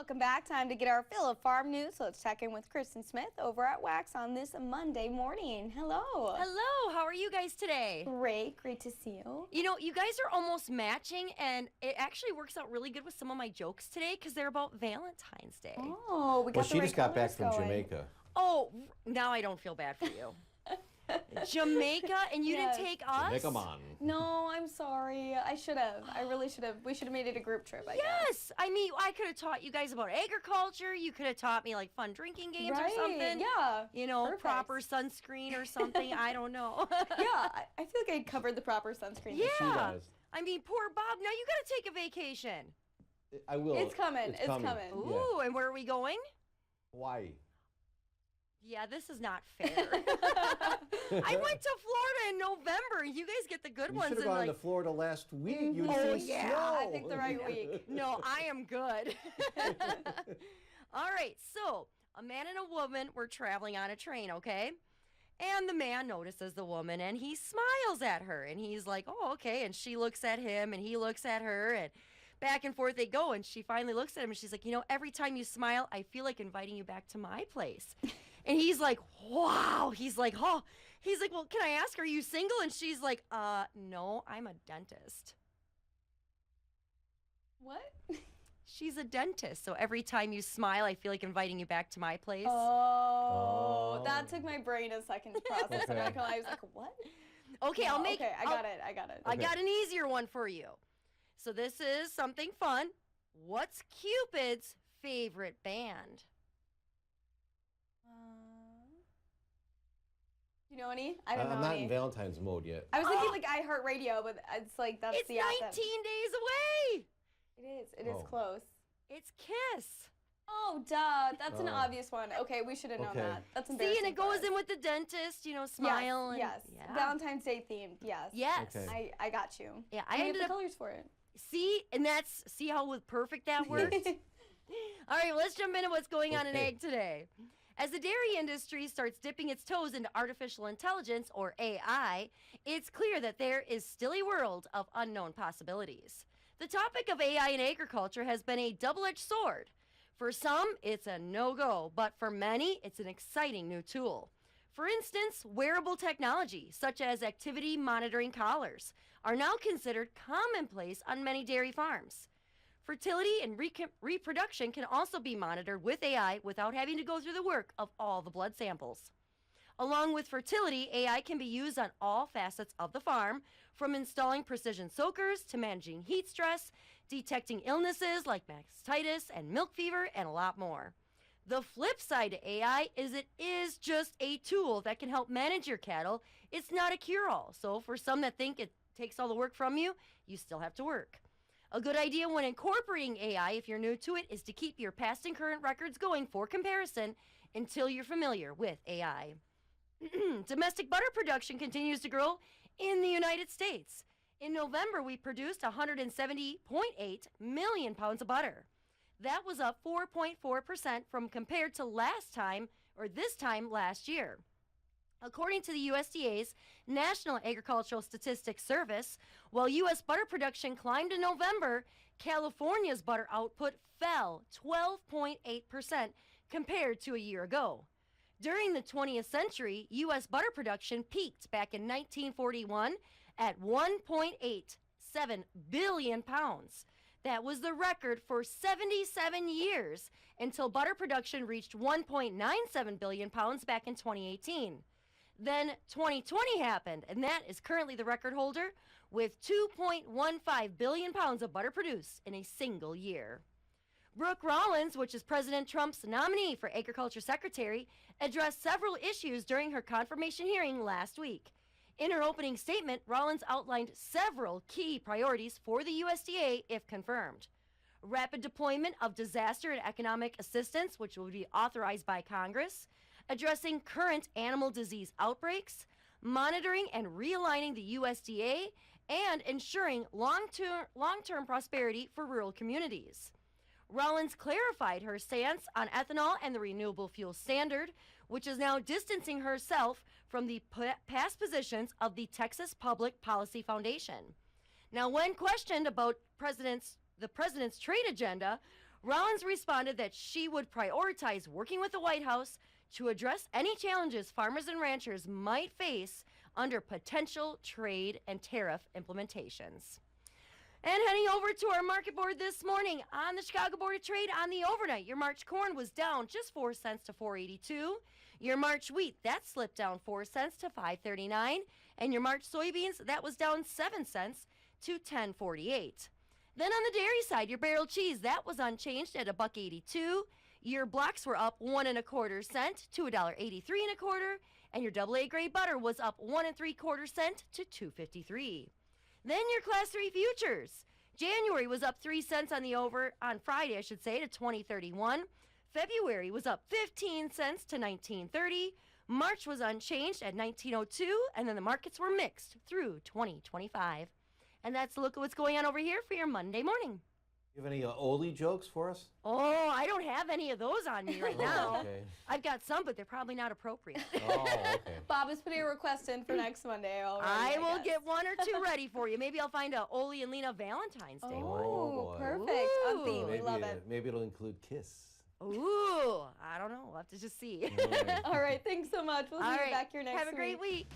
Welcome back. Time to get our fill of farm news. So let's check in with Kristin Smith over at Wax on this Monday morning. Hello. Hello. How are you guys today? Great to see you. You know, you guys are almost matching, and it actually works out really good with some of my jokes today because they're about Valentine's Day. Oh, we got Well, she just got back from going. Jamaica. Oh, now I don't feel bad for you. Jamaica, and you Yes. didn't take us? Jamaica man. No, I'm sorry. I should have. I really should have. We should have made it a group trip, I guess. Yes. I mean, I could have taught you guys about agriculture. You could have taught me like fun drinking games or something. Yeah. You know, Perfect. proper sunscreen or something. I don't know. Yeah, I feel like I covered the proper sunscreen. Yeah. She does. I mean, poor Bob. Now you got to take a vacation. I will. It's coming. It's coming. Ooh, and where are we going? Why? Yeah, this is not fair. I went to Florida in November. You guys get the good You ones. should have in gone like, to Florida last week. You'd Oh, see yeah, snow. I picked the right week. no, I am good. All right, so a man and a woman were traveling on a train, okay? And the man notices the woman and he smiles at her and he's like, oh, okay. And she looks at him and he looks at her and back and forth they go. And she finally looks at him and she's like, you know, every time you smile, I feel like inviting you back to my place. And he's like, wow. He's like, oh. He's like, well, can I ask, are you single? And she's like, no, I'm a dentist. What? She's a dentist, so every time you smile, I feel like inviting you back to my place. Oh, that took my brain a second to process. Okay. I was like, what? Okay, I'll make. Okay, I got it. I got an easier one for you. So this is something fun. What's Cupid's favorite band? You know any? I don't know I'm not any. in Valentine's mode yet. I was thinking like iHeartRadio, but it's like that's It's the 19 asset. days away. It is Oh. close. It's Kiss. Oh, duh. That's an Oh. obvious one. Okay, we should have known Okay. that. That's See, embarrassing. and it for goes us. in with the dentist, you know, smile. and, Yes. Yeah. Valentine's Day themed. Yes. Yes. Okay. I got you. Yeah, I I have ended the up. colors for it. See, and see how with perfect that worked? All right, let's jump into what's going on in Okay. ag today. As the dairy industry starts dipping its toes into artificial intelligence, or AI, it's clear that there is still a world of unknown possibilities. The topic of AI in agriculture has been a double-edged sword. For some, it's a no-go, but for many, it's an exciting new tool. For instance, wearable technology, such as activity monitoring collars, are now considered commonplace on many dairy farms. Fertility and reproduction can also be monitored with AI without having to go through the work of all the blood samples. Along with fertility, AI can be used on all facets of the farm, from installing precision soakers to managing heat stress, detecting illnesses like mastitis and milk fever, and a lot more. The flip side to AI is it is just a tool that can help manage your cattle. It's not a cure-all. So for some that think it takes all the work from you, you still have to work. A good idea when incorporating AI, if you're new to it, is to keep your past and current records going for comparison until you're familiar with AI. Domestic butter production continues to grow in the United States. In November, we produced 170.8 million pounds of butter. That was up 4.4% from compared to this time last year. According to the USDA's National Agricultural Statistics Service, while U.S. butter production climbed in November, California's butter output fell 12.8% compared to a year ago. During the 20th century, U.S. butter production peaked back in 1941 at 1.87 billion pounds. That was the record for 77 years until butter production reached 1.97 billion pounds back in 2018. Then 2020 happened, and that is currently the record holder with 2.15 billion pounds of butter produced in a single year. Brooke Rollins, which is President Trump's nominee for Agriculture Secretary, addressed several issues during her confirmation hearing last week. In her opening statement, Rollins outlined several key priorities for the USDA if confirmed. Rapid deployment of disaster and economic assistance, which will be authorized by Congress, addressing current animal disease outbreaks, monitoring and realigning the USDA, and ensuring long-term prosperity for rural communities. Rollins clarified her stance on ethanol and the renewable fuel standard, which is now distancing herself from the past positions of the Texas Public Policy Foundation. Now, when questioned about the president's trade agenda, Rollins responded that she would prioritize working with the White House to address any challenges farmers and ranchers might face under potential trade and tariff implementations. And heading over to our market board this morning on the Chicago Board of Trade on the overnight, your March corn was down just 4 cents to 4.82. Your March wheat, that slipped down 4 cents to 5.39. And your March soybeans, that was down 7 cents to 10.48. Then on the dairy side, your barrel cheese, that was unchanged at $1.82. Your blocks were up 1 1/4 cent to $1.83 1/4. And your AA grade butter was up 1 3/4 cent to $2.53. Then your Class 3 futures. January was up 3 cents on Friday, to 20.31. February was up 15 cents to 19.30. March was unchanged at 19.02, and then the markets were mixed through 2025. And that's a look at what's going on over here for your Monday morning. You have any oldie jokes for us? Oh, I don't have any of those on me right now. Okay. I've got some, but they're probably not appropriate. Oh, okay. Bob is putting a request in for next Monday already. I will guess. get 1 or 2 ready for you. Maybe I'll find a Oli and Lena Valentine's Day one. Oh, boy. perfect. On Ooh. theme. We love it. Maybe it'll include kiss. Ooh, I don't know. We'll have to just see. All right. All right. Thanks so much. We'll see All you right. back here next week. Have a great week.